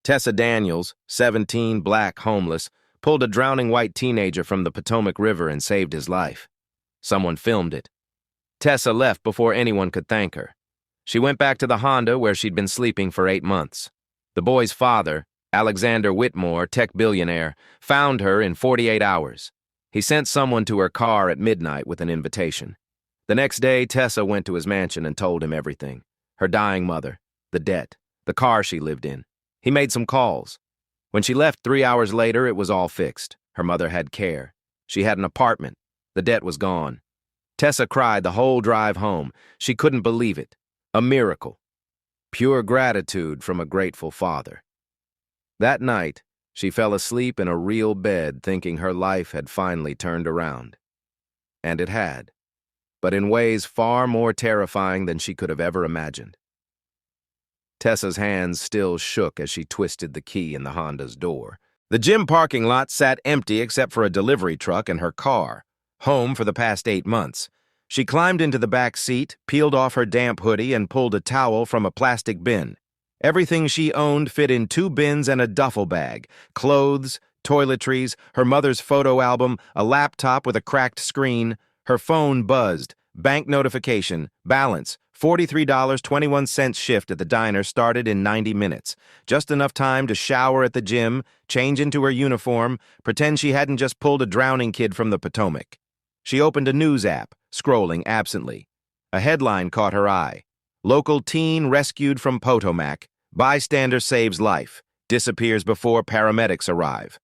Tessa Daniels, 17, black, homeless, pulled a drowning white teenager from the Potomac River and saved his life. Someone filmed it. Tessa left before anyone could thank her. She went back to the Honda where she'd been sleeping for 8 months. The boy's father, Alexander Whitmore, tech billionaire, found her in 48 hours. He sent someone to her car at midnight with an invitation. The next day, Tessa went to his mansion and told him everything. Her dying mother, the debt, the car she lived in. He made some calls. When she left 3 hours later, it was all fixed. Her mother had care. She had an apartment. The debt was gone. Tessa cried the whole drive home. She couldn't believe it. A miracle. Pure gratitude from a grateful father. That night, she fell asleep in a real bed thinking her life had finally turned around. And it had, but in ways far more terrifying than she could have ever imagined. Tessa's hands still shook as she twisted the key in the Honda's door. The gym parking lot sat empty except for a delivery truck and her car, home for the past 8 months. She climbed into the back seat, peeled off her damp hoodie, and pulled a towel from a plastic bin. Everything she owned fit in 2 bins and a duffel bag: clothes, toiletries, her mother's photo album, a laptop with a cracked screen. Her phone buzzed. Bank notification. Balance. $43.21 shift at the diner started in 90 minutes. Just enough time to shower at the gym, change into her uniform, pretend she hadn't just pulled a drowning kid from the Potomac. She opened a news app, scrolling absently. A headline caught her eye. Local teen rescued from Potomac. Bystander saves life. Disappears before paramedics arrive.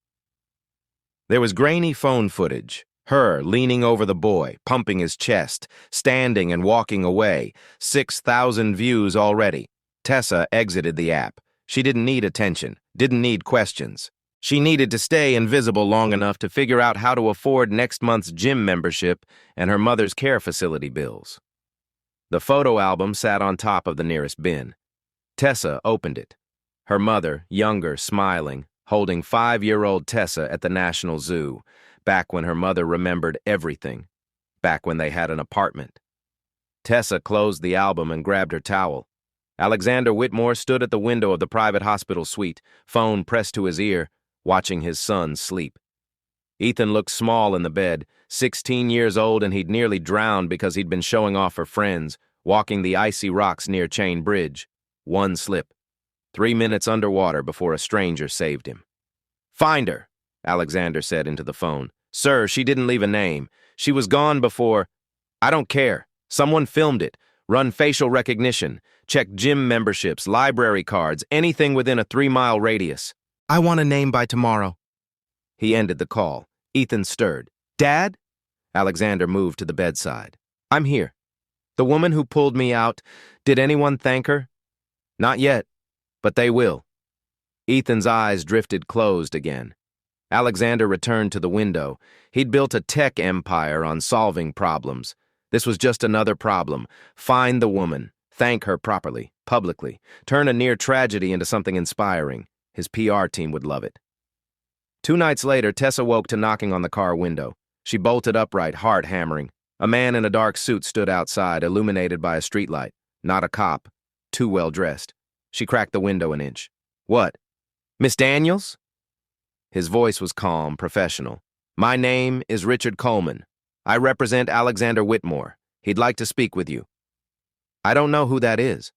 There was grainy phone footage. Her leaning over the boy, pumping his chest, standing and walking away. 6,000 views already. Tessa exited the app. She didn't need attention, didn't need questions. She needed to stay invisible long enough to figure out how to afford next month's gym membership and her mother's care facility bills. The photo album sat on top of the nearest bin. Tessa opened it. Her mother, younger, smiling, holding 5-year-old Tessa at the National Zoo, back when her mother remembered everything, back when they had an apartment. Tessa closed the album and grabbed her towel. Alexander Whitmore stood at the window of the private hospital suite, phone pressed to his ear, watching his son sleep. Ethan looked small in the bed, 16 years old, and he'd nearly drowned because he'd been showing off for friends, walking the icy rocks near Chain Bridge. One slip. 3 minutes underwater before a stranger saved him. "Find her," Alexander said into the phone. "Sir, she didn't leave a name. She was gone before—" "I don't care. Someone filmed it. Run facial recognition. Check gym memberships, library cards, anything within a 3-mile radius. I want a name by tomorrow." He ended the call. Ethan stirred. "Dad?" Alexander moved to the bedside. "I'm here. The woman who pulled me out, did anyone thank her?" "Not yet, but they will." Ethan's eyes drifted closed again. Alexander returned to the window. He'd built a tech empire on solving problems. This was just another problem. Find the woman. Thank her properly, publicly. Turn a near tragedy into something inspiring. His PR team would love it. 2 nights later, Tessa woke to knocking on the car window. She bolted upright, heart hammering. A man in a dark suit stood outside, illuminated by a streetlight. Not a cop. Too well dressed. She cracked the window an inch. "What? Miss Daniels?" His voice was calm, professional. "My name is Richard Coleman. I represent Alexander Whitmore. He'd like to speak with you." "I don't know who that is."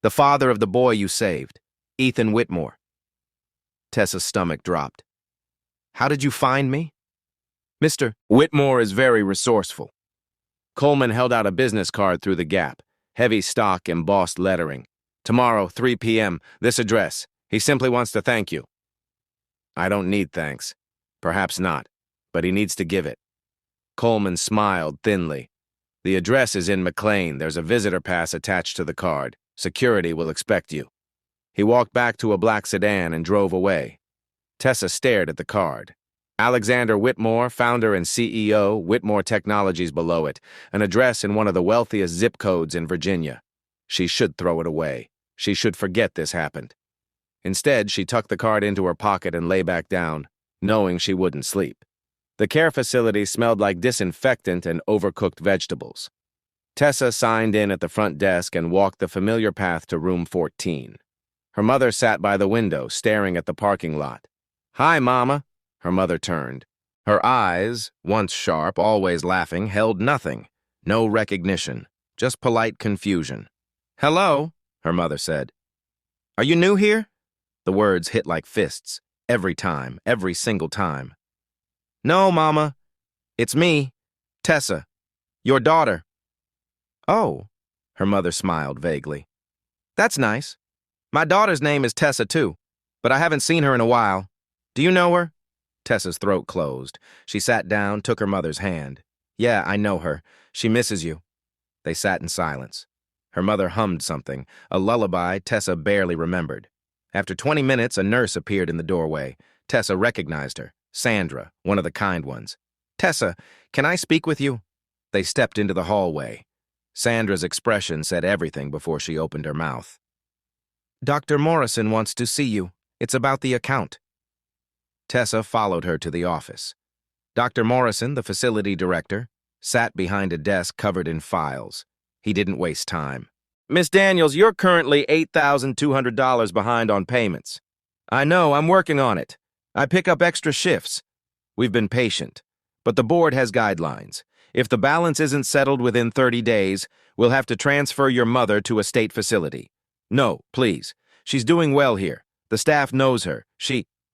"The father of the boy you saved, Ethan Whitmore." Tessa's stomach dropped. "How did you find me?" "Mr. Whitmore is very resourceful." Coleman held out a business card through the gap. Heavy stock, embossed lettering. "Tomorrow, 3 p.m., this address. He simply wants to thank you." "I don't need thanks. Perhaps not, but he needs to give it." Coleman smiled thinly. "The address is in McLean. There's a visitor pass attached to the card. Security will expect you." He walked back to a black sedan and drove away. Tessa stared at the card. Alexander Whitmore, founder and CEO, Whitmore Technologies below it, an address in one of the wealthiest zip codes in Virginia. She should throw it away. She should forget this happened. Instead, she tucked the card into her pocket and lay back down, knowing she wouldn't sleep. The care facility smelled like disinfectant and overcooked vegetables. Tessa signed in at the front desk and walked the familiar path to room 14. Her mother sat by the window, staring at the parking lot. "Hi, Mama." Her mother turned. Her eyes, once sharp, always laughing, held nothing. No recognition, just polite confusion. "Hello," her mother said. "Are you new here?" The words hit like fists, every time, every single time. "No, Mama. It's me, Tessa, your daughter." "Oh," her mother smiled vaguely. "That's nice. My daughter's name is Tessa, too, but I haven't seen her in a while. Do you know her?" Tessa's throat closed. She sat down, took her mother's hand. "Yeah, I know her. She misses you." They sat in silence. Her mother hummed something, a lullaby Tessa barely remembered. After 20 minutes, a nurse appeared in the doorway. Tessa recognized her, Sandra, one of the kind ones. "Tessa, can I speak with you?" They stepped into the hallway. Sandra's expression said everything before she opened her mouth. "Dr. Morrison wants to see you. It's about the account." Tessa followed her to the office. Dr. Morrison, the facility director, sat behind a desk covered in files. He didn't waste time. "Miss Daniels, you're currently $8,200 behind on payments. I know, I'm working on it. I pick up extra shifts. We've been patient, but the board has guidelines. If the balance isn't settled within 30 days, we'll have to transfer your mother to a state facility. No, please. She's doing well here. The staff knows her.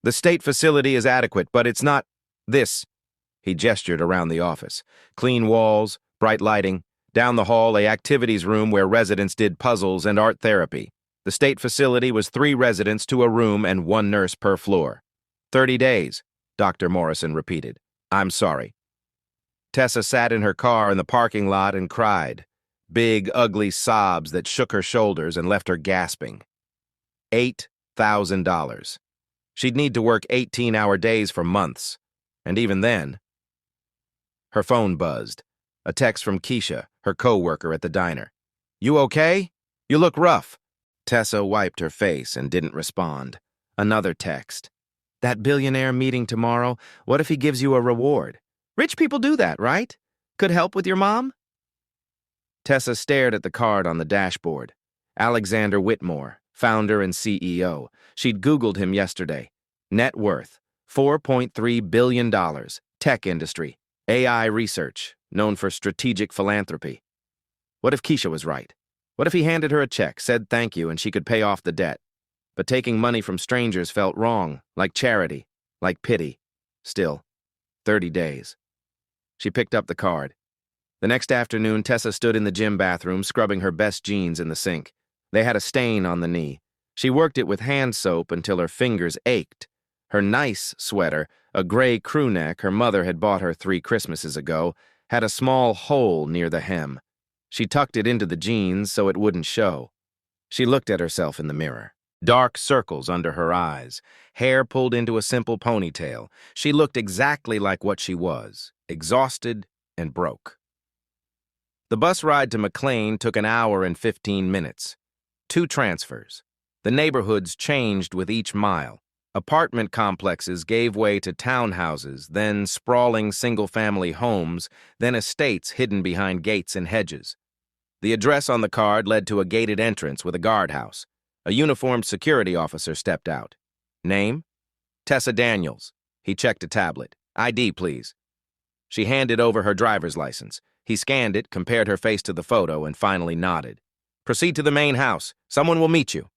The state facility is adequate, but it's not this." He gestured around the office. Clean walls, bright lighting. Down the hall, a activities room where residents did puzzles and art therapy. The state facility was 3 residents to a room and 1 nurse per floor. 30 days, Dr. Morrison repeated. "I'm sorry." Tessa sat in her car in the parking lot and cried. Big, ugly sobs that shook her shoulders and left her gasping. $8,000. She'd need to work 18-hour days for months. And even then... Her phone buzzed. A text from Keisha, her co-worker at the diner. "You okay? You look rough." Tessa wiped her face and didn't respond. Another text. "That billionaire meeting tomorrow, what if he gives you a reward? Rich people do that, right? Could help with your mom?" Tessa stared at the card on the dashboard. Alexander Whitmore, founder and CEO. She'd Googled him yesterday. Net worth, $4.3 billion. Tech industry. AI research, known for strategic philanthropy. What if Keisha was right? What if he handed her a check, said thank you, and she could pay off the debt? But taking money from strangers felt wrong, like charity, like pity. Still, 30 days. She picked up the card. The next afternoon, Tessa stood in the gym bathroom, scrubbing her best jeans in the sink. They had a stain on the knee. She worked it with hand soap until her fingers ached. Her nice sweater, a gray crew neck her mother had bought her 3 Christmases ago, had a small hole near the hem. She tucked it into the jeans so it wouldn't show. She looked at herself in the mirror. Dark circles under her eyes, hair pulled into a simple ponytail. She looked exactly like what she was, exhausted and broke. The bus ride to McLean took an hour and 15 minutes. 2 transfers. The neighborhoods changed with each mile. Apartment complexes gave way to townhouses, then sprawling single-family homes, then estates hidden behind gates and hedges. The address on the card led to a gated entrance with a guardhouse. A uniformed security officer stepped out. Name? Tessa Daniels. He checked a tablet. ID, please. She handed over her driver's license. He scanned it, compared her face to the photo, and finally nodded. Proceed to the main house. Someone will meet you.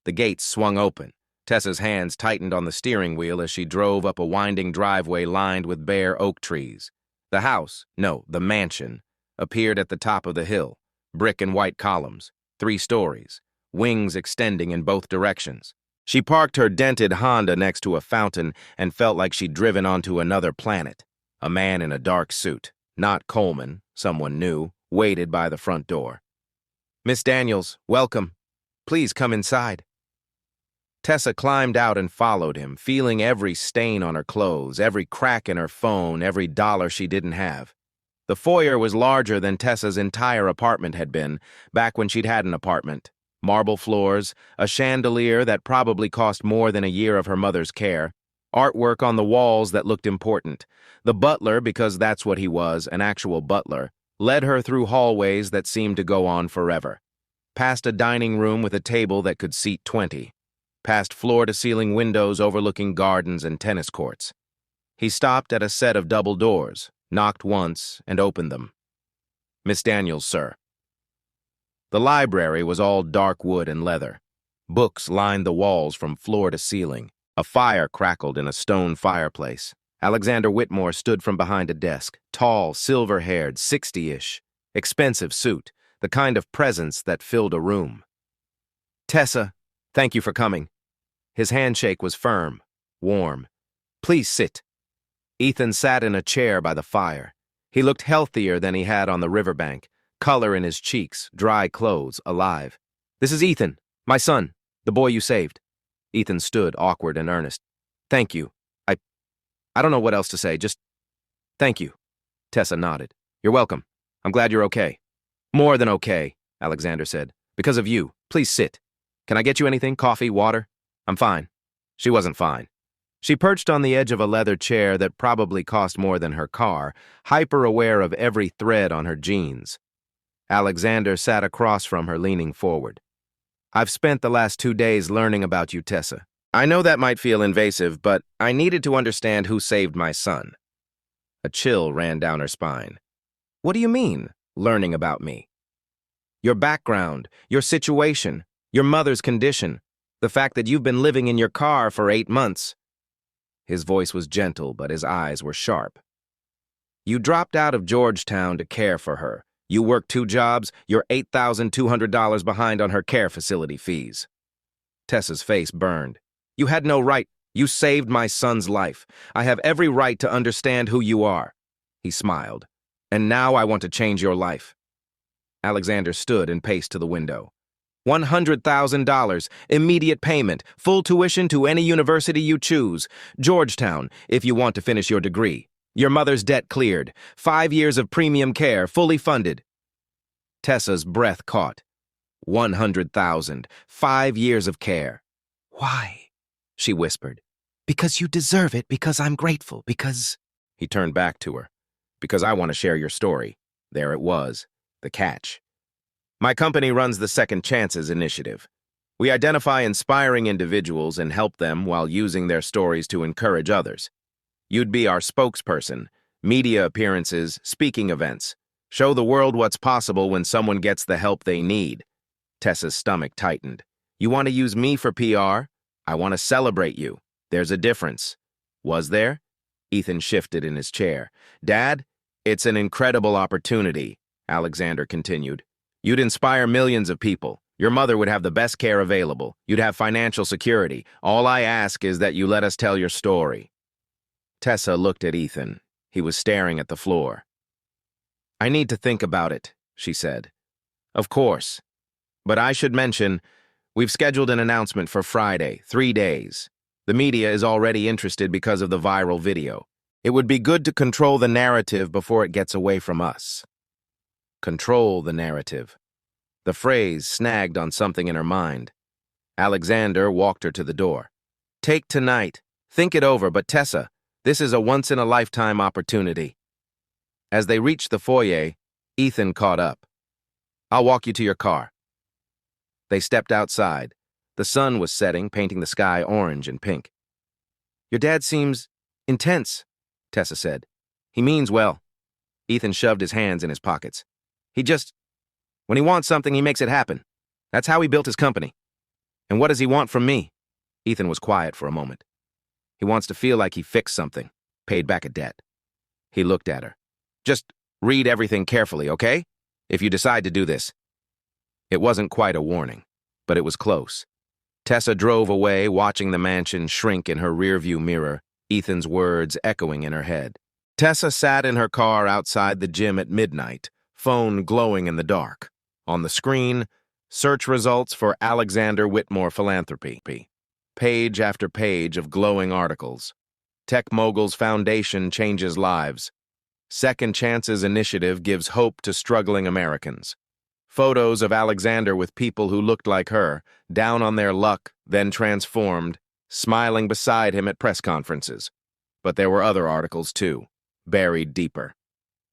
The gates swung open. Tessa's hands tightened on the steering wheel as she drove up a winding driveway lined with bare oak trees. The house, no, the mansion, appeared at the top of the hill. Brick and white columns, 3 stories, wings extending in both directions. She parked her dented Honda next to a fountain and felt like she'd driven onto another planet. A man in a dark suit, not Coleman, someone new, waited by the front door. "Miss Daniels, welcome. Please come inside." Tessa climbed out and followed him, feeling every stain on her clothes, every crack in her phone, every dollar she didn't have. The foyer was larger than Tessa's entire apartment had been, back when she'd had an apartment. Marble floors, a chandelier that probably cost more than a year of her mother's care, artwork on the walls that looked important. The butler, because that's what he was, an actual butler, led her through hallways that seemed to go on forever. Past a dining room with a table that could seat 20. past floor-to-ceiling windows overlooking gardens and tennis courts. He stopped at a set of double doors, knocked once, and opened them. "Miss Daniels, sir." The library was all dark wood and leather. Books lined the walls from floor to ceiling. A fire crackled in a stone fireplace. Alexander Whitmore stood from behind a desk, tall, silver-haired, 60-ish. Expensive suit, the kind of presence that filled a room. "Tessa, thank you for coming." His handshake was firm, warm. "Please sit." Ethan sat in a chair by the fire. He looked healthier than he had on the riverbank, color in his cheeks, dry clothes, alive. "This is Ethan, my son, the boy you saved." Ethan stood, awkward and earnest. "Thank you. I don't know what else to say, just thank you." Tessa nodded. "You're welcome. I'm glad you're okay." "More than okay," Alexander said. "Because of you. Please sit. Can I get you anything? Coffee, water?" "I'm fine." She wasn't fine. She perched on the edge of a leather chair that probably cost more than her car, hyper-aware of every thread on her jeans. Alexander sat across from her, leaning forward. "I've spent the last 2 days learning about you, Tessa. I know that might feel invasive, but I needed to understand who saved my son." A chill ran down her spine. "What do you mean, learning about me?" "Your background, your situation, your mother's condition, the fact that you've been living in your car for 8 months. His voice was gentle, but his eyes were sharp. "You dropped out of Georgetown to care for her. You worked 2 jobs, you're $8,200 behind on her care facility fees." Tessa's face burned. "You had no right. You saved my son's life. I have every right to understand who you are." He smiled. "And now I want to change your life." Alexander stood and paced to the window. $100,000, immediate payment, full tuition to any university you choose. Georgetown, if you want to finish your degree. Your mother's debt cleared. 5 years of premium care, fully funded. Tessa's breath caught. 100,000, 5 years of care. "Why?" she whispered. "Because you deserve it, because I'm grateful, because—" He turned back to her. "Because I want to share your story." There it was, the catch. "My company runs the Second Chances Initiative. We identify inspiring individuals and help them while using their stories to encourage others. You'd be our spokesperson, media appearances, speaking events. Show the world what's possible when someone gets the help they need." Tessa's stomach tightened. "You want to use me for PR? I want to celebrate you. There's a difference." "Was there?" Ethan shifted in his chair. "Dad, it's an incredible opportunity," Alexander continued. "You'd inspire millions of people. Your mother would have the best care available. You'd have financial security. All I ask is that you let us tell your story." Tessa looked at Ethan. He was staring at the floor. "I need to think about it," she said. "Of course. But I should mention, we've scheduled an announcement for Friday, 3 days. The media is already interested because of the viral video. It would be good to control the narrative before it gets away from us." Control the narrative. The phrase snagged on something in her mind. Alexander walked her to the door. "Take tonight. Think it over, but Tessa, this is a once-in-a-lifetime opportunity." As they reached the foyer, Ethan caught up. "I'll walk you to your car." They stepped outside. The sun was setting, painting the sky orange and pink. "Your dad seems intense," Tessa said. "He means well." Ethan shoved his hands in his pockets. When he wants something, he makes it happen. That's how he built his company." "And what does he want from me?" Ethan was quiet for a moment. "He wants to feel like he fixed something, paid back a debt." He looked at her. "Just read everything carefully, okay? If you decide to do this." It wasn't quite a warning, but it was close. Tessa drove away, watching the mansion shrink in her rearview mirror, Ethan's words echoing in her head. Tessa sat in her car outside the gym at midnight, phone glowing in the dark. On the screen, search results for Alexander Whitmore Philanthropy. Page after page of glowing articles. Tech Mogul's Foundation changes lives. Second Chances Initiative gives hope to struggling Americans. Photos of Alexander with people who looked like her, down on their luck, then transformed, smiling beside him at press conferences. But there were other articles, too, buried deeper.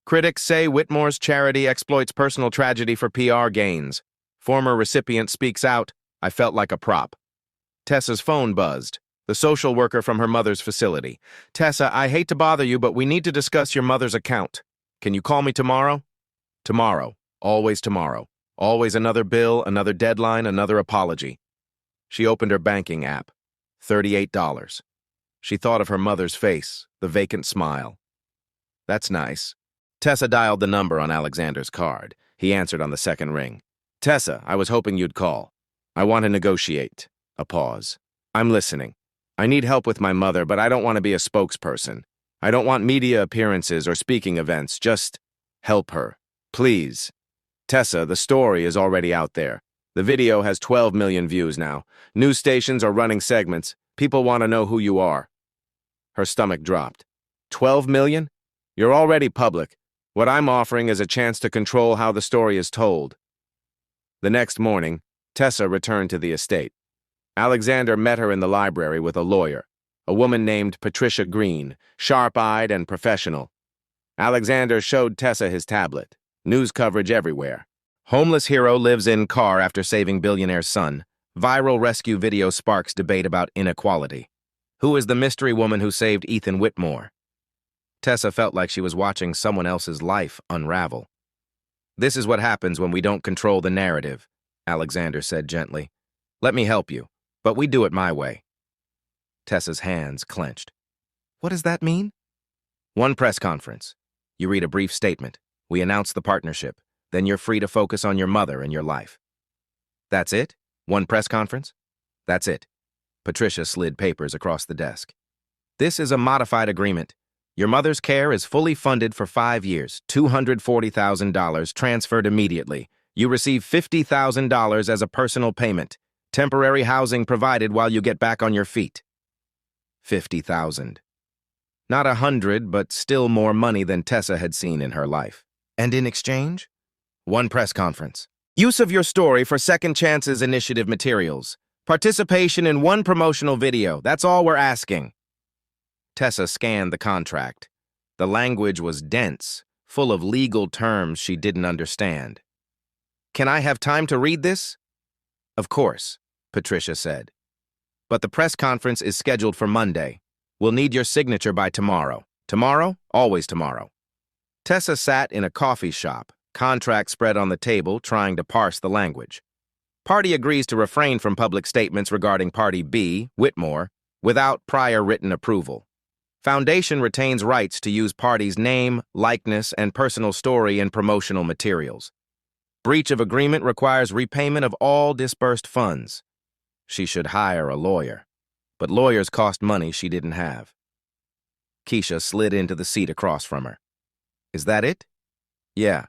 Critics say Whitmore's charity exploits personal tragedy for PR gains. Former recipient speaks out, "I felt like a prop." Tessa's phone buzzed. The social worker from her mother's facility. Tessa, I hate to bother you, but we need to discuss your mother's account. Can you call me tomorrow? Tomorrow. Always tomorrow. Always another bill, another deadline, another apology. She opened her banking app. $38. She thought of her mother's face, the vacant smile. That's nice. Tessa dialed the number on Alexander's card. He answered on the second ring. Tessa, I was hoping you'd call. I want to negotiate. A pause. I'm listening. I need help with my mother, but I don't want to be a spokesperson. I don't want media appearances or speaking events. Just help her. Please. Tessa, the story is already out there. The video has 12 million views now. News stations are running segments. People want to know who you are. Her stomach dropped. 12 million? You're already public. What I'm offering is a chance to control how the story is told. The next morning, Tessa returned to the estate. Alexander met her in the library with a lawyer, a woman named Patricia Green, sharp-eyed and professional. Alexander showed Tessa his tablet. News coverage everywhere. Homeless hero lives in car after saving billionaire's son. Viral rescue video sparks debate about inequality. Who is the mystery woman who saved Ethan Whitmore? Tessa felt like she was watching someone else's life unravel. This is what happens when we don't control the narrative, Alexander said gently. Let me help you, but we do it my way. Tessa's hands clenched. What does that mean? One press conference. You read a brief statement. We announce the partnership. Then you're free to focus on your mother and your life. That's it? One press conference? That's it. Patricia slid papers across the desk. This is a modified agreement. Your mother's care is fully funded for 5 years, $240,000 transferred immediately. You receive $50,000 as a personal payment. Temporary housing provided while you get back on your feet. $50,000. Not 100, but still more money than Tessa had seen in her life. And in exchange? One press conference. Use of your story for Second Chances Initiative materials. Participation in one promotional video. That's all we're asking. Tessa scanned the contract. The language was dense, full of legal terms she didn't understand. Can I have time to read this? Of course, Patricia said. But the press conference is scheduled for Monday. We'll need your signature by tomorrow. Tomorrow? Always tomorrow. Tessa sat in a coffee shop, contract spread on the table, trying to parse the language. Party agrees to refrain from public statements regarding Party B, Whitmore, without prior written approval. Foundation retains rights to use party's name, likeness, and personal story in promotional materials. Breach of agreement requires repayment of all disbursed funds. She should hire a lawyer. But lawyers cost money she didn't have. Keisha slid into the seat across from her. Is that it? Yeah.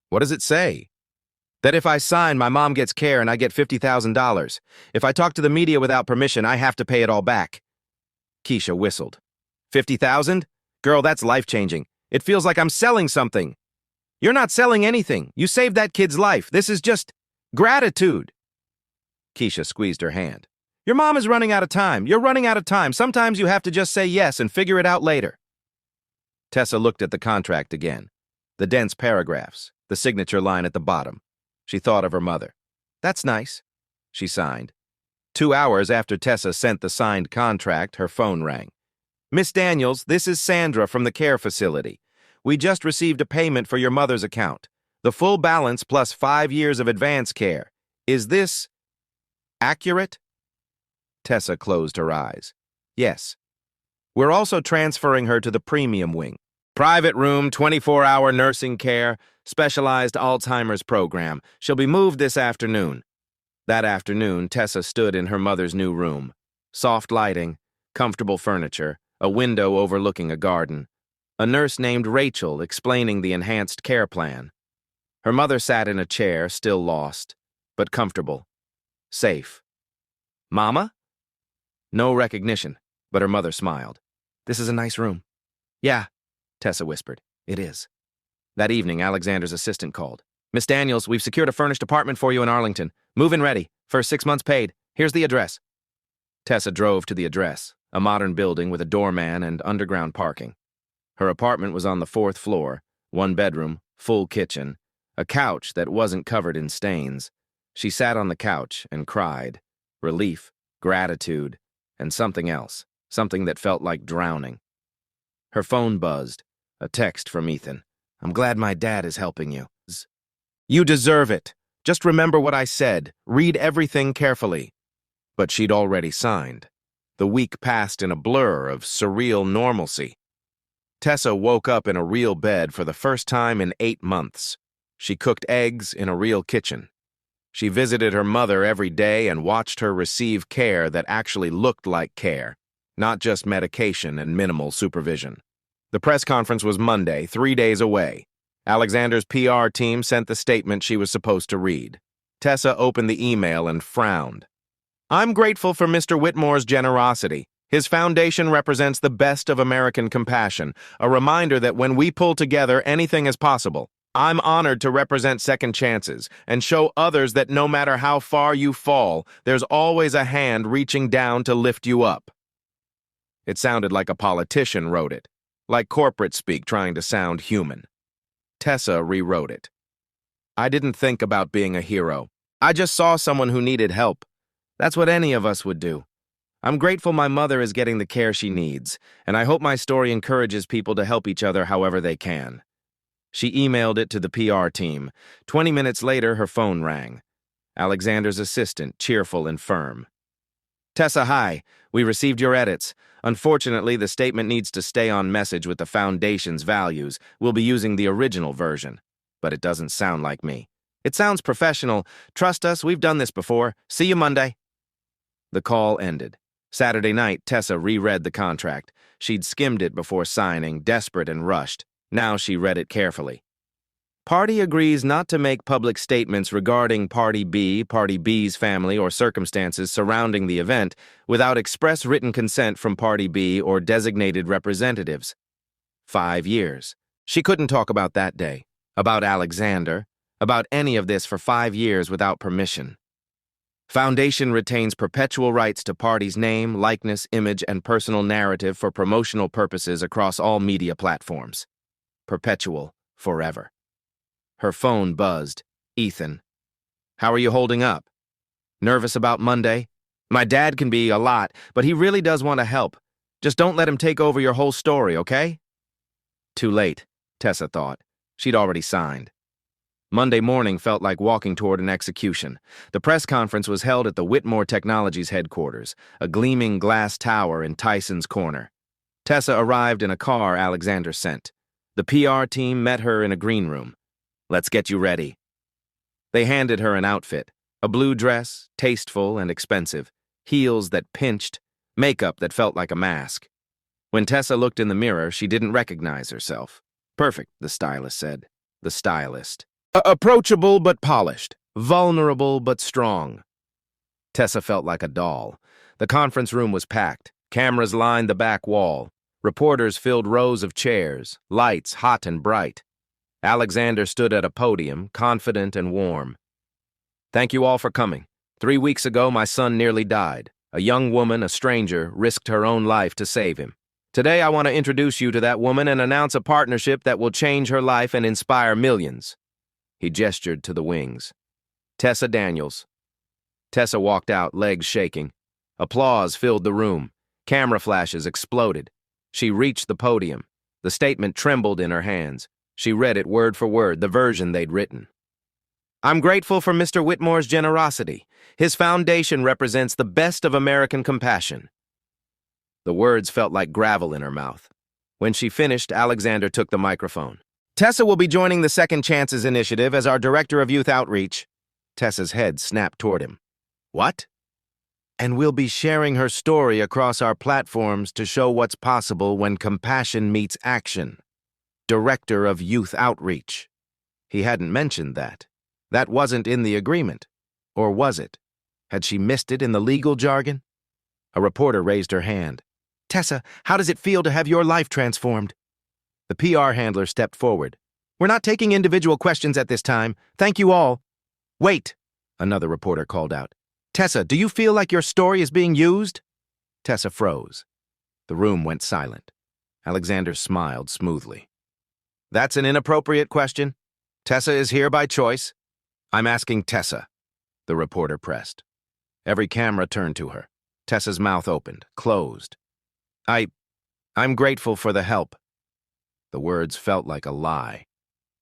What does it say? That if I sign, my mom gets care and I get $50,000. If I talk to the media without permission, I have to pay it all back. Keisha whistled. 50,000? Girl, that's life-changing. It feels like I'm selling something. You're not selling anything. You saved that kid's life. This is just gratitude. Keisha squeezed her hand. Your mom is running out of time. You're running out of time. Sometimes you have to just say yes and figure it out later. Tessa looked at the contract again. The dense paragraphs, the signature line at the bottom. She thought of her mother. That's nice. She signed. 2 hours after Tessa sent the signed contract, her phone rang. Miss Daniels, this is Sandra from the care facility. We just received a payment for your mother's account. The full balance plus 5 years of advance care. Is this accurate? Tessa closed her eyes. Yes. We're also transferring her to the premium wing. Private room, 24-hour nursing care, specialized Alzheimer's program. She'll be moved this afternoon. That afternoon, Tessa stood in her mother's new room. Soft lighting, comfortable furniture, a window overlooking a garden. A nurse named Rachel explaining the enhanced care plan. Her mother sat in a chair, still lost, but comfortable. Safe. Mama? No recognition, but her mother smiled. This is a nice room. Yeah, Tessa whispered. It is. That evening, Alexander's assistant called. Miss Daniels, we've secured a furnished apartment for you in Arlington. Move-in ready. First 6 months paid. Here's the address. Tessa drove to the address, a modern building with a doorman and underground parking. Her apartment was on the 4th floor, 1 bedroom, full kitchen, a couch that wasn't covered in stains. She sat on the couch and cried. Relief, gratitude, and something else, something that felt like drowning. Her phone buzzed. A text from Ethan. "I'm glad my dad is helping you." "You deserve it. Just remember what I said. Read everything carefully." But she'd already signed. The week passed in a blur of surreal normalcy. Tessa woke up in a real bed for the first time in 8 months. She cooked eggs in a real kitchen. She visited her mother every day and watched her receive care that actually looked like care, not just medication and minimal supervision. The press conference was Monday, 3 days away. Alexander's PR team sent the statement she was supposed to read. Tessa opened the email and frowned. "I'm grateful for Mr. Whitmore's generosity. His foundation represents the best of American compassion, a reminder that when we pull together, anything is possible. I'm honored to represent Second Chances and show others that no matter how far you fall, there's always a hand reaching down to lift you up." It sounded like a politician wrote it, like corporate speak trying to sound human. Tessa rewrote it. "I didn't think about being a hero. I just saw someone who needed help. That's what any of us would do. I'm grateful my mother is getting the care she needs, and I hope my story encourages people to help each other however they can." She emailed it to the PR team. 20 minutes later, her phone rang. Alexander's assistant, cheerful and firm. "Tessa, hi. We received your edits. Unfortunately, the statement needs to stay on message with the Foundation's values. We'll be using the original version. But it doesn't sound like me. It sounds professional. Trust us, we've done this before. See you Monday." The call ended. Saturday night, Tessa reread the contract. She'd skimmed it before signing, desperate and rushed. Now she read it carefully. "Party agrees not to make public statements regarding Party B, Party B's family, or circumstances surrounding the event without express written consent from Party B or designated representatives." 5 years. She couldn't talk about that day, about Alexander, about any of this for 5 years without permission. Foundation retains perpetual rights to party's name, likeness, image, and personal narrative for promotional purposes across all media platforms. Perpetual, forever. Her phone buzzed. "Ethan. How are you holding up? Nervous about Monday? My dad can be a lot, but he really does want to help. Just don't let him take over your whole story, okay?" Too late, Tessa thought. She'd already signed. Monday morning felt like walking toward an execution. The press conference was held at the Whitmore Technologies headquarters, a gleaming glass tower in Tyson's Corner. Tessa arrived in a car Alexander sent. The PR team met her in a green room. "Let's get you ready." They handed her an outfit, a blue dress, tasteful and expensive, heels that pinched, makeup that felt like a mask. When Tessa looked in the mirror, she didn't recognize herself. "Perfect," the stylist said. The stylist. Approachable but polished, vulnerable but strong. Tessa felt like a doll. The conference room was packed. Cameras lined the back wall. Reporters filled rows of chairs, lights hot and bright. Alexander stood at a podium, confident and warm. "Thank you all for coming. 3 weeks ago, my son nearly died. A young woman, a stranger, risked her own life to save him. Today, I want to introduce you to that woman and announce a partnership that will change her life and inspire millions." He gestured to the wings. "Tessa Daniels." Tessa walked out, legs shaking. Applause filled the room. Camera flashes exploded. She reached the podium. The statement trembled in her hands. She read it word for word, the version they'd written. "I'm grateful for Mr. Whitmore's generosity. His foundation represents the best of American compassion." The words felt like gravel in her mouth. When she finished, Alexander took the microphone. "Tessa will be joining the Second Chances Initiative as our Director of Youth Outreach." Tessa's head snapped toward him. "What?" "And we'll be sharing her story across our platforms to show what's possible when compassion meets action. Director of Youth Outreach." He hadn't mentioned that. That wasn't in the agreement. Or was it? Had she missed it in the legal jargon? A reporter raised her hand. "Tessa, how does it feel to have your life transformed?" The PR handler stepped forward. "We're not taking individual questions at this time. Thank you all." "Wait," another reporter called out. "Tessa, do you feel like your story is being used?" Tessa froze. The room went silent. Alexander smiled smoothly. "That's an inappropriate question. Tessa is here by choice." "I'm asking Tessa," the reporter pressed. Every camera turned to her. Tessa's mouth opened, closed. I'm grateful for the help. The words felt like a lie.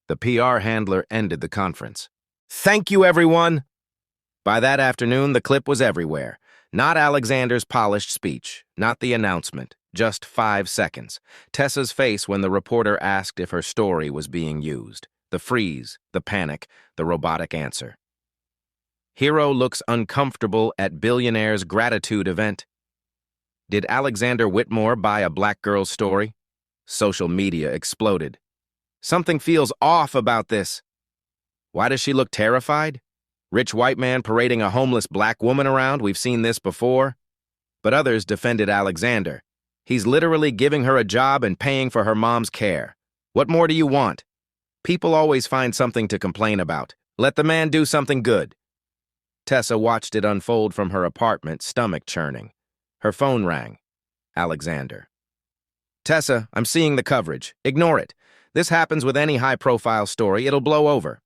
The PR handler ended the conference. Thank you, everyone! By that afternoon, the clip was everywhere. Not Alexander's polished speech, not the announcement, just 5 seconds. Tessa's face when the reporter asked if her story was being used. The freeze, the panic, the robotic answer. Hero looks uncomfortable at Billionaire's gratitude event. Did Alexander Whitmore buy a black girl's story? Social media exploded. Something feels off about this. Why does she look terrified? Rich white man parading a homeless black woman around, we've seen this before. But others defended Alexander. He's literally giving her a job and paying for her mom's care. What more do you want? People always find something to complain about. Let the man do something good. Tessa watched it unfold from her apartment, stomach churning. Her phone rang. Alexander. Tessa, I'm seeing the coverage. Ignore it. This happens with any high-profile story. It'll blow over.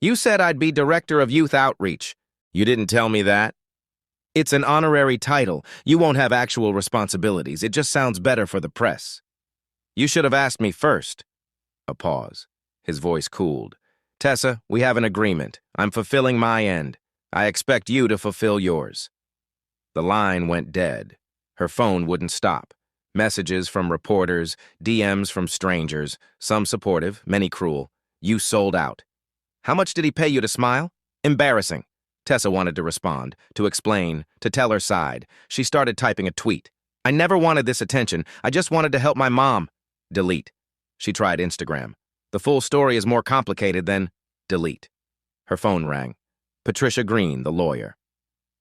You said I'd be director of youth outreach. You didn't tell me that. It's an honorary title. You won't have actual responsibilities. It just sounds better for the press. You should have asked me first. A pause. His voice cooled. Tessa, we have an agreement. I'm fulfilling my end. I expect you to fulfill yours. The line went dead. Her phone wouldn't stop. Messages from reporters, DMs from strangers, some supportive, many cruel. You sold out. How much did he pay you to smile? Embarrassing. Tessa wanted to respond, to explain, to tell her side. She started typing a tweet. I never wanted this attention. I just wanted to help my mom. Delete. She tried Instagram. The full story is more complicated than delete. Her phone rang. Patricia Green, the lawyer.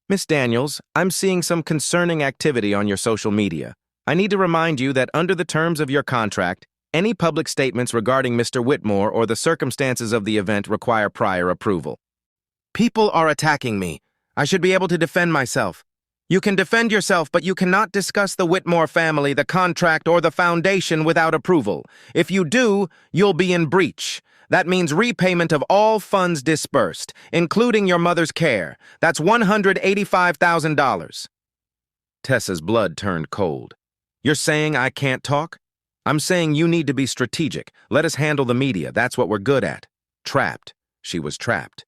Miss Daniels, I'm seeing some concerning activity on your social media. I need to remind you that under the terms of your contract, any public statements regarding Mr. Whitmore or the circumstances of the event require prior approval. People are attacking me. I should be able to defend myself. You can defend yourself, but you cannot discuss the Whitmore family, the contract, or the foundation without approval. If you do, you'll be in breach. That means repayment of all funds disbursed, including your mother's care. That's $185,000. Tessa's blood turned cold. You're saying I can't talk? I'm saying you need to be strategic. Let us handle the media. That's what we're good at. Trapped. She was trapped.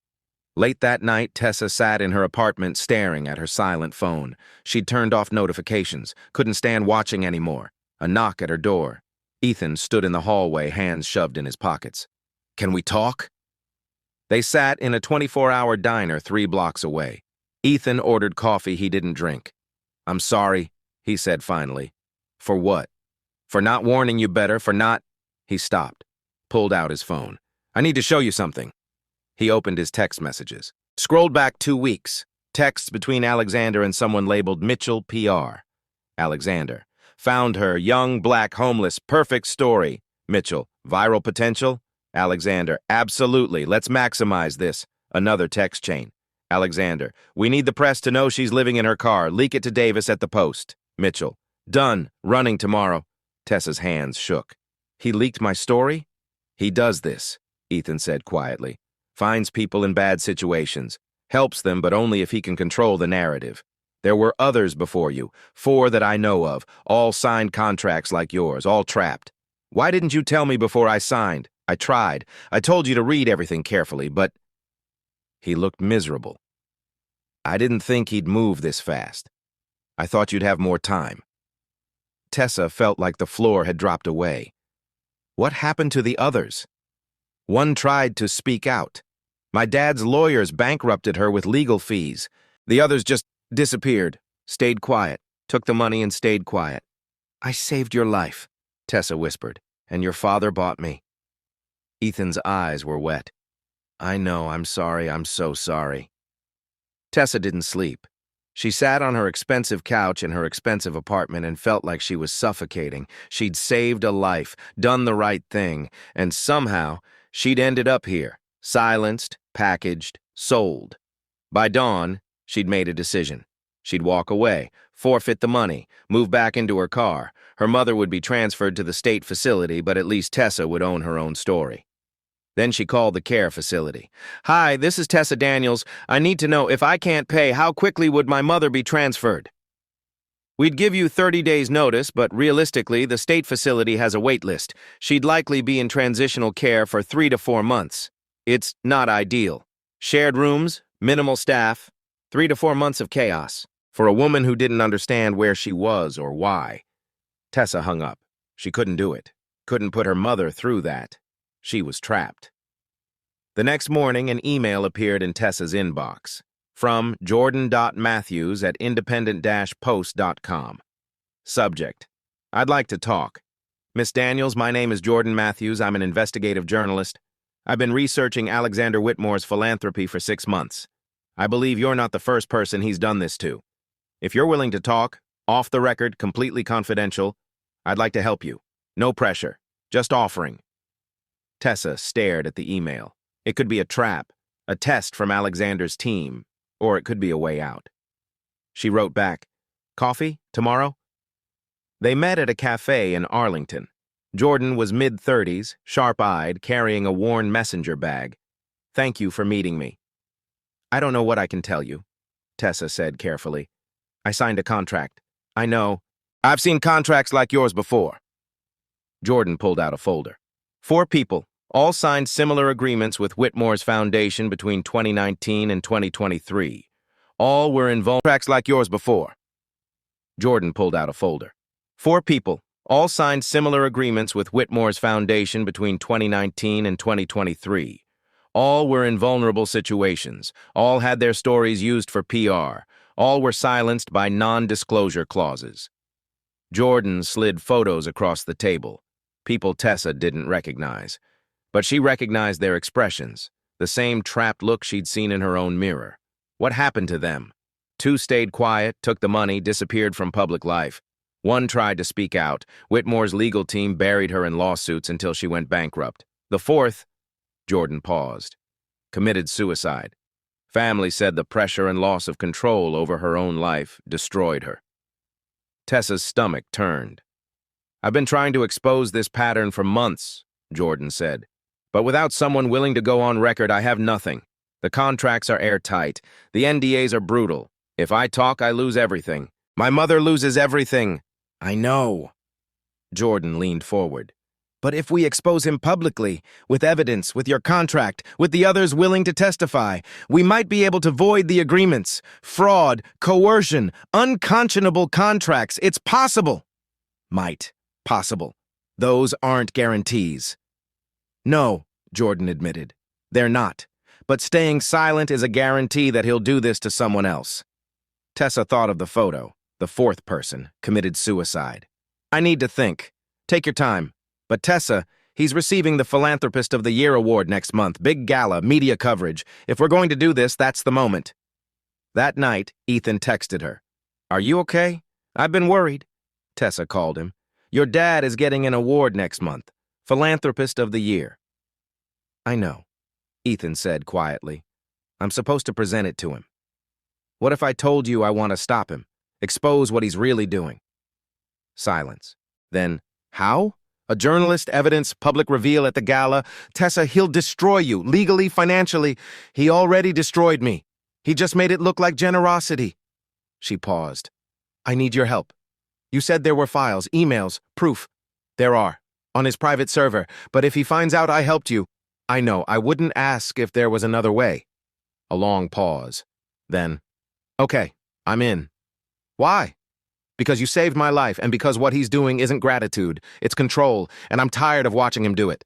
Late that night, Tessa sat in her apartment staring at her silent phone. She'd turned off notifications, couldn't stand watching anymore. A knock at her door. Ethan stood in the hallway, hands shoved in his pockets. Can we talk? They sat in a 24-hour diner 3 blocks away. Ethan ordered coffee he didn't drink. I'm sorry, he said finally. For what? For not warning you better, for not... He stopped, pulled out his phone. I need to show you something. He opened his text messages. Scrolled back 2 weeks. Texts between Alexander and someone labeled Mitchell PR. Alexander. Found her, young, black, homeless, perfect story. Mitchell. Viral potential? Alexander. Absolutely. Let's maximize this. Another text chain. Alexander. We need the press to know she's living in her car. Leak it to Davis at the Post. Mitchell. Done. Running tomorrow. Tessa's hands shook. He leaked my story? He does this, Ethan said quietly. Finds people in bad situations. Helps them, but only if he can control the narrative. There were others before you, 4 that I know of, all signed contracts like yours, all trapped. Why didn't you tell me before I signed? I tried. I told you to read everything carefully, but... He looked miserable. I didn't think he'd move this fast. I thought you'd have more time. Tessa felt like the floor had dropped away. What happened to the others? One tried to speak out. My dad's lawyers bankrupted her with legal fees. The others just disappeared, stayed quiet, took the money and stayed quiet. I saved your life, Tessa whispered, and your father bought me. Ethan's eyes were wet. I know, I'm sorry, I'm so sorry. Tessa didn't sleep. She sat on her expensive couch in her expensive apartment and felt like she was suffocating. She'd saved a life, done the right thing, and somehow she'd ended up here, silenced, packaged, sold. By dawn, she'd made a decision. She'd walk away, forfeit the money, move back into her car. Her mother would be transferred to the state facility, but at least Tessa would own her own story. Then she called the care facility. Hi, this is Tessa Daniels. I need to know if I can't pay, how quickly would my mother be transferred? We'd give you 30 days notice, but realistically, the state facility has a wait list. She'd likely be in transitional care for 3 to 4 months. It's not ideal. Shared rooms, minimal staff, 3 to 4 months of chaos. For a woman who didn't understand where she was or why. Tessa hung up. She couldn't do it. Couldn't put her mother through that. She was trapped. The next morning, an email appeared in Tessa's inbox. From jordan.matthews@independent-post.com. Subject: I'd like to talk. Miss Daniels, my name is Jordan Matthews. I'm an investigative journalist. I've been researching Alexander Whitmore's philanthropy for 6 months. I believe you're not the first person he's done this to. If you're willing to talk, off the record, completely confidential, I'd like to help you. No pressure, just offering. Tessa stared at the email. It could be a trap, a test from Alexander's team, or it could be a way out. She wrote back, "Coffee, tomorrow?" They met at a cafe in Arlington. Jordan was mid-30s, sharp-eyed, carrying a worn messenger bag. "Thank you for meeting me." "I don't know what I can tell you," Tessa said carefully. "I signed a contract. I know. I've seen contracts like yours before." Jordan pulled out a folder. 4 people, all signed similar agreements with Whitmore's foundation between 2019 and 2023. All were in contracts like yours before. Jordan pulled out a folder. 4 people, all signed similar agreements with Whitmore's foundation between 2019 and 2023. All were in vulnerable situations. All had their stories used for PR. All were silenced by non-disclosure clauses. Jordan slid photos across the table. People Tessa didn't recognize. But she recognized their expressions, the same trapped look she'd seen in her own mirror. What happened to them? 2 stayed quiet, took the money, disappeared from public life. 1 tried to speak out. Whitmore's legal team buried her in lawsuits until she went bankrupt. The 4th, Jordan paused, committed suicide. Family said the pressure and loss of control over her own life destroyed her. Tessa's stomach turned. "I've been trying to expose this pattern for months," Jordan said. "But without someone willing to go on record, I have nothing. The contracts are airtight. The NDAs are brutal. If I talk, I lose everything. My mother loses everything." "I know." Jordan leaned forward. "But if we expose him publicly, with evidence, with your contract, with the others willing to testify, we might be able to void the agreements. Fraud, coercion, unconscionable contracts. It's possible." "Might. Possible. Those aren't guarantees." "No," Jordan admitted. "They're not. But staying silent is a guarantee that he'll do this to someone else." Tessa thought of the photo. The 4th person committed suicide. "I need to think. Take your time. But Tessa, he's receiving the Philanthropist of the Year award next month. Big gala, media coverage. If we're going to do this, that's the moment." That night, Ethan texted her. "Are you okay? I've been worried." Tessa called him. "Your dad is getting an award next month. Philanthropist of the Year." "I know," Ethan said quietly. "I'm supposed to present it to him. What if I told you I want to stop him, expose what he's really doing?" Silence. Then, "How? A journalist, evidence, public reveal at the gala? Tessa, he'll destroy you, legally, financially. He already destroyed me. He just made it look like generosity." She paused. "I need your help. You said there were files, emails, proof. There are, on his private server. But if he finds out I helped you, I know, I wouldn't ask if there was another way." A long pause. Then, "Okay, I'm in." "Why?" "Because you saved my life, and because what he's doing isn't gratitude, it's control, and I'm tired of watching him do it."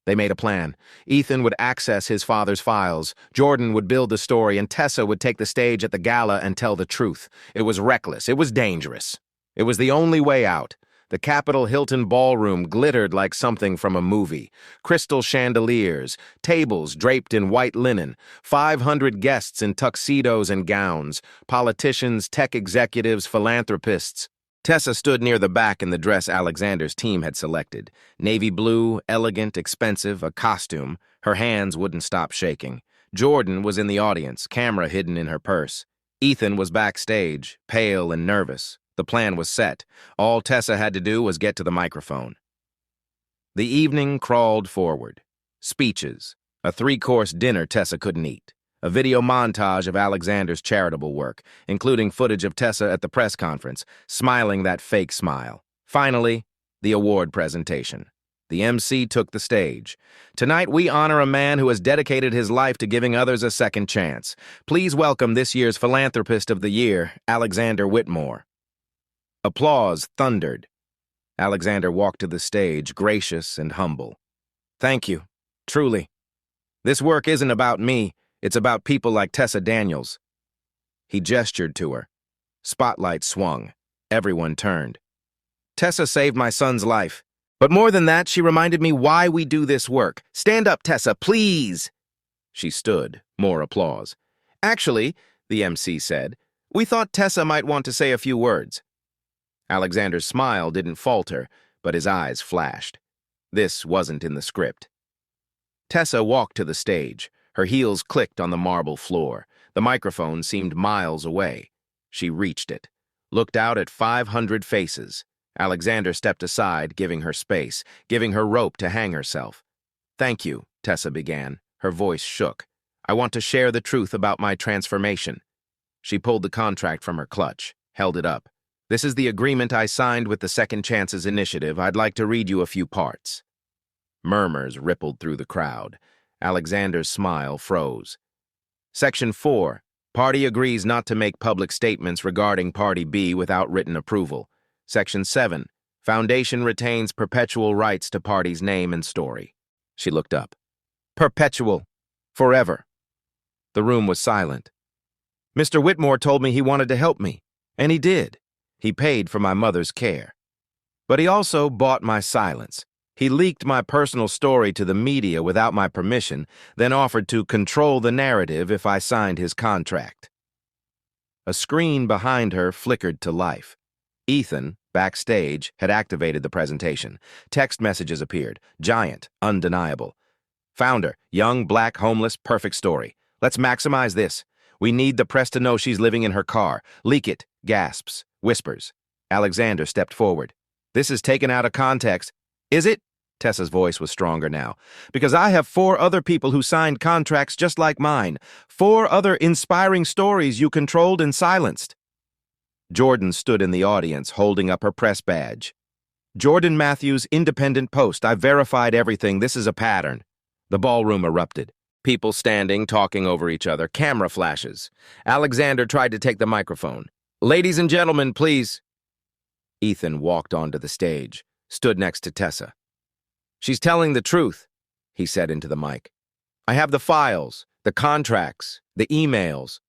They made a plan. Ethan would access his father's files, Jordan would build the story, and Tessa would take the stage at the gala and tell the truth. It was reckless. It was dangerous. It was the only way out. The Capitol Hilton ballroom glittered like something from a movie. Crystal chandeliers, tables draped in white linen, 500 guests in tuxedos and gowns, politicians, tech executives, philanthropists. Tessa stood near the back in the dress Alexander's team had selected. Navy blue, elegant, expensive, a costume. Her hands wouldn't stop shaking. Jordan was in the audience, camera hidden in her purse. Ethan was backstage, pale and nervous. The plan was set. All Tessa had to do was get to the microphone. The evening crawled forward. Speeches. A 3-course dinner Tessa couldn't eat. A video montage of Alexander's charitable work, including footage of Tessa at the press conference, smiling that fake smile. Finally, the award presentation. The MC took the stage. Tonight, we honor a man who has dedicated his life to giving others a second chance. Please welcome this year's Philanthropist of the Year, Alexander Whitmore. Applause thundered. Alexander walked to the stage, gracious and humble. Thank you, truly. This work isn't about me, it's about people like Tessa Daniels. He gestured to her. Spotlight swung. Everyone turned. Tessa saved my son's life. But more than that, she reminded me why we do this work. Stand up, Tessa, please. She stood. More applause. Actually, the MC said, we thought Tessa might want to say a few words. Alexander's smile didn't falter, but his eyes flashed. This wasn't in the script. Tessa walked to the stage. Her heels clicked on the marble floor. The microphone seemed miles away. She reached it, looked out at 500 faces. Alexander stepped aside, giving her space, giving her rope to hang herself. Thank you, Tessa began. Her voice shook. I want to share the truth about my transformation. She pulled the contract from her clutch, held it up. This is the agreement I signed with the Second Chances Initiative. I'd like to read you a few parts. Murmurs rippled through the crowd. Alexander's smile froze. Section 4. Party agrees not to make public statements regarding Party B without written approval. Section 7. Foundation retains perpetual rights to party's name and story. She looked up. Perpetual. Forever. The room was silent. Mr. Whitmore told me he wanted to help me, and he did. He paid for my mother's care. But he also bought my silence. He leaked my personal story to the media without my permission, then offered to control the narrative if I signed his contract. A screen behind her flickered to life. Ethan, backstage, had activated the presentation. Text messages appeared. Giant, undeniable. Founder, young, black, homeless, perfect story. Let's maximize this. We need the press to know she's living in her car. Leak it. Gasps. Whispers. Alexander stepped forward. This is taken out of context. Is it? Tessa's voice was stronger now. Because I have 4 other people who signed contracts just like mine. 4 other inspiring stories you controlled and silenced. Jordan stood in the audience, holding up her press badge. Jordan Matthews, Independent Post. I verified everything. This is a pattern. The ballroom erupted. People standing, talking over each other, camera flashes. Alexander tried to take the microphone. Ladies and gentlemen, please. Ethan walked onto the stage, stood next to Tessa. She's telling the truth, he said into the mic. I have the files, the contracts, the emails,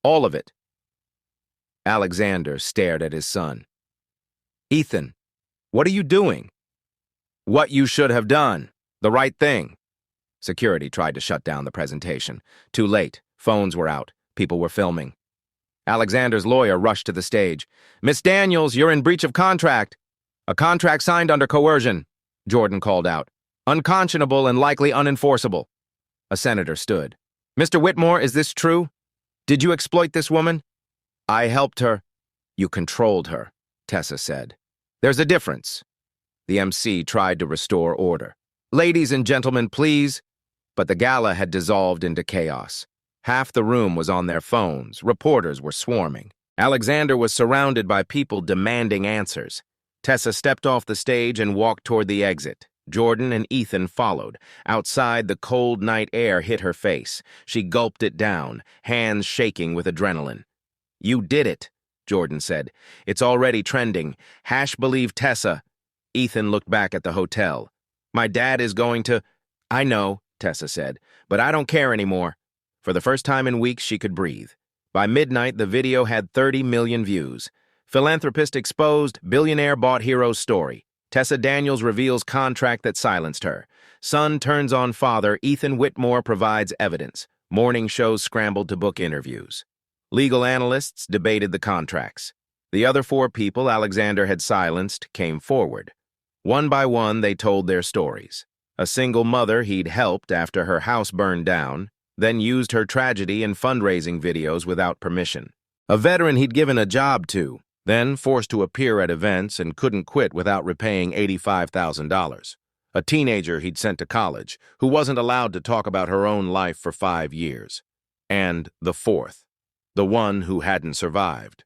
all of it. Alexander stared at his son. Ethan, what are you doing? What you should have done. The right thing. Security tried to shut down the presentation. Too late. Phones were out. People were filming. Alexander's lawyer rushed to the stage. Miss Daniels, you're in breach of contract. A contract signed under coercion, Jordan called out. Unconscionable and likely unenforceable. A senator stood. Mr. Whitmore, is this true? Did you exploit this woman? I helped her. You controlled her, Tessa said. There's a difference. The MC tried to restore order. Ladies and gentlemen, please. But the gala had dissolved into chaos. Half the room was on their phones. Reporters were swarming. Alexander was surrounded by people demanding answers. Tessa stepped off the stage and walked toward the exit. Jordan and Ethan followed. Outside, the cold night air hit her face. She gulped it down, hands shaking with adrenaline. You did it, Jordan said. It's already trending. #believe Tessa. Ethan looked back at the hotel. My dad is going to... I know, Tessa said, but I don't care anymore. For the first time in weeks, she could breathe. By midnight, the video had 30 million views. Philanthropist exposed, billionaire bought hero's story. Tessa Daniels reveals contract that silenced her. Son turns on father, Ethan Whitmore provides evidence. Morning shows scrambled to book interviews. Legal analysts debated the contracts. The other 4 people Alexander had silenced came forward. One by one, they told their stories. A single mother he'd helped after her house burned down, then used her tragedy in fundraising videos without permission. A veteran he'd given a job to, then forced to appear at events and couldn't quit without repaying $85,000. A teenager he'd sent to college, who wasn't allowed to talk about her own life for 5 years. And the fourth, the one who hadn't survived.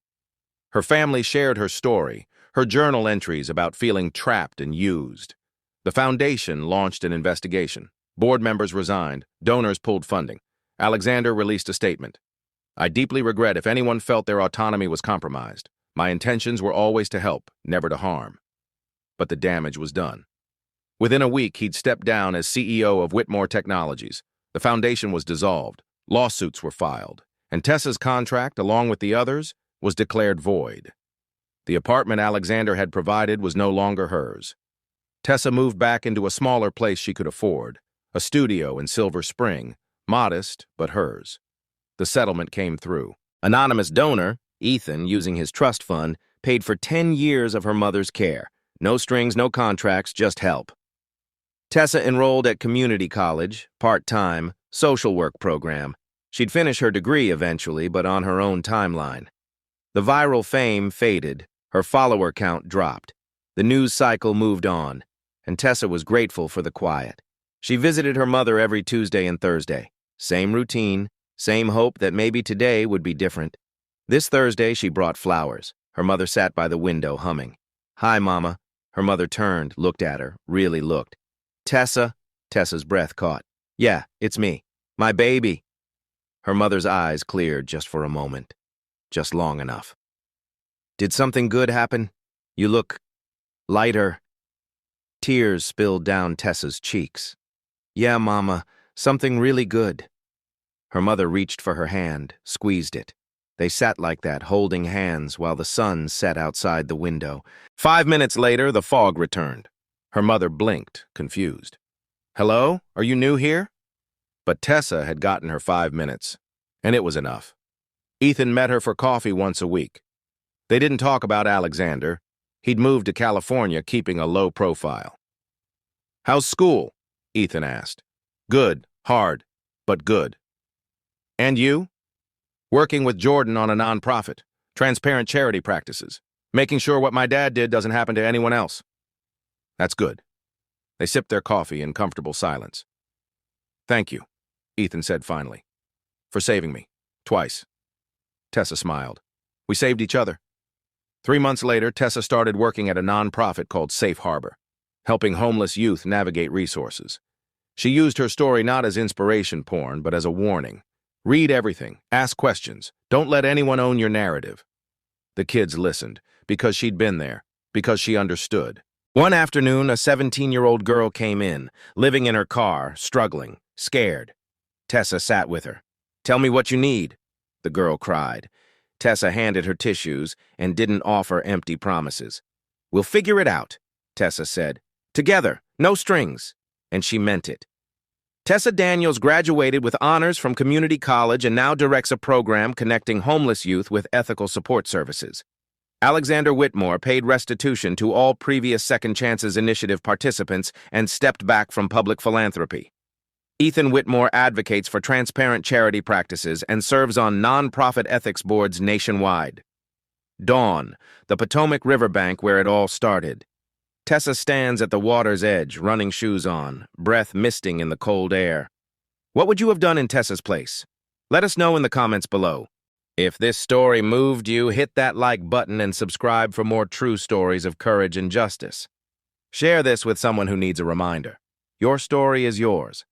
Her family shared her story, her journal entries about feeling trapped and used. The foundation launched an investigation. Board members resigned, donors pulled funding. Alexander released a statement. I deeply regret if anyone felt their autonomy was compromised. My intentions were always to help, never to harm. But the damage was done. Within a week, he'd stepped down as CEO of Whitmore Technologies. The foundation was dissolved, lawsuits were filed, and Tessa's contract, along with the others, was declared void. The apartment Alexander had provided was no longer hers. Tessa moved back into a smaller place she could afford, a studio in Silver Spring, modest but hers. The settlement came through. Anonymous donor, Ethan, using his trust fund, paid for 10 years of her mother's care. No strings, no contracts, just help. Tessa enrolled at community college, part-time, social work program. She'd finish her degree eventually, but on her own timeline. The viral fame faded, her follower count dropped. The news cycle moved on, and Tessa was grateful for the quiet. She visited her mother every Tuesday and Thursday. Same routine, same hope that maybe today would be different. This Thursday, she brought flowers. Her mother sat by the window humming. Hi, Mama. Her mother turned, looked at her, really looked. Tessa? Tessa's breath caught. Yeah, it's me. My baby. Her mother's eyes cleared just for a moment. Just long enough. Did something good happen? You look lighter. Tears spilled down Tessa's cheeks. Yeah, Mama, something really good. Her mother reached for her hand, squeezed it. They sat like that, holding hands, while the sun set outside the window. 5 minutes later, the fog returned. Her mother blinked, confused. Hello? Are you new here? But Tessa had gotten her 5 minutes, and it was enough. Ethan met her for coffee once a week. They didn't talk about Alexander. He'd moved to California, keeping a low profile. How's school? Ethan asked. Good, hard, but good. And you? Working with Jordan on a nonprofit, transparent charity practices, making sure what my dad did doesn't happen to anyone else. That's good. They sipped their coffee in comfortable silence. Thank you, Ethan said finally, for saving me, twice. Tessa smiled. We saved each other. 3 months later, Tessa started working at a nonprofit called Safe Harbor, helping homeless youth navigate resources. She used her story not as inspiration porn, but as a warning. Read everything, ask questions, don't let anyone own your narrative. The kids listened, because she'd been there, because she understood. One afternoon, a 17-year-old girl came in, living in her car, struggling, scared. Tessa sat with her. Tell me what you need, the girl cried. Tessa handed her tissues and didn't offer empty promises. We'll figure it out, Tessa said. Together, no strings. And she meant it. Tessa Daniels graduated with honors from community college and now directs a program connecting homeless youth with ethical support services. Alexander Whitmore paid restitution to all previous Second Chances Initiative participants and stepped back from public philanthropy. Ethan Whitmore advocates for transparent charity practices and serves on nonprofit ethics boards nationwide. Dawn, the Potomac riverbank where it all started. Tessa stands at the water's edge, running shoes on, breath misting in the cold air. What would you have done in Tessa's place? Let us know in the comments below. If this story moved you, hit that like button and subscribe for more true stories of courage and justice. Share this with someone who needs a reminder. Your story is yours.